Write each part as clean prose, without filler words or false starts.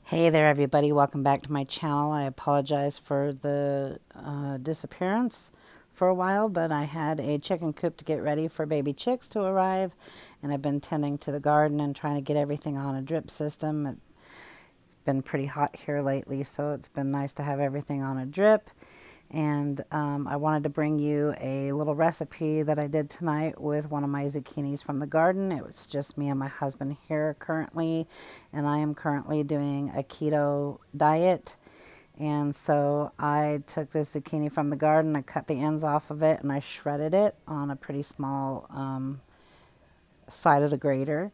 Hey there, everybody. Welcome back to my channel. I apologize for the disappearance for a while, but I had a chicken coop to get ready for baby chicks to arrive, and I've been tending to the garden and trying to get everything on a drip system. It's been pretty hot here lately, so it's been nice to have everything on a drip. And I wanted to bring you a little recipe that I did tonight with one of my zucchinis from the garden. It was just me and my husband here currently, and I am currently doing a keto diet. And so I took this zucchini from the garden, I cut the ends off of it, and I shredded it on a pretty small side of the grater.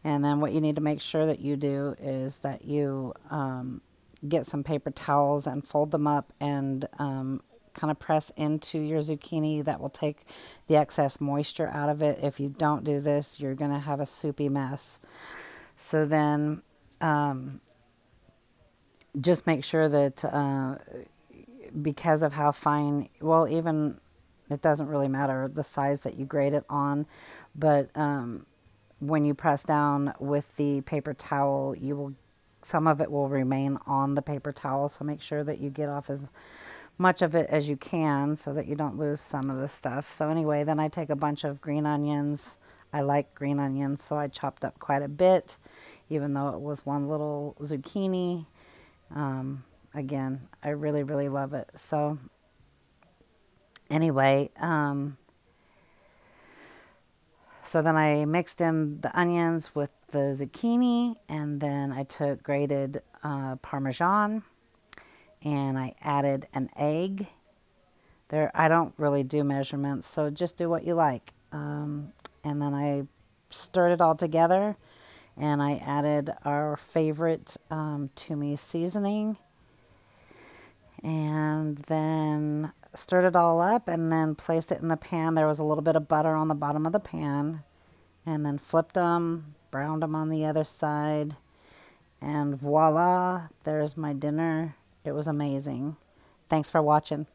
And then what you need to make sure that you do is that you get some paper towels and fold them up and kind of press into your zucchini. That will take the excess moisture out of it. If you don't do this, you're going to have a soupy mess. So then just make sure that because of how fine, well, even it doesn't really matter the size that you grate it on, but when you press down with the paper towel, some of it will remain on the paper towel. So make sure that you get off as much of it as you can so that you don't lose some of the stuff. So anyway, then I take a bunch of green onions. I like green onions, so I chopped up quite a bit, even though it was one little zucchini. Again, I really, really love it. So anyway, so then I mixed in the onions with the zucchini, and then I took grated Parmesan, and I added an egg. There, I don't really do measurements, so just do what you like. And then I stirred it all together, and I added our favorite Toomey seasoning, and then stirred it all up and then placed it in the pan. There was a little bit of butter on the bottom of the pan, and then flipped them, browned them on the other side, and voila, there's my dinner. It was amazing. Thanks for watching.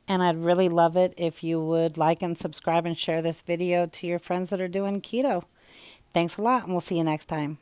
And I'd really love it if you would like and subscribe and share this video to your friends that are doing keto. Thanks a lot, and we'll see you next time.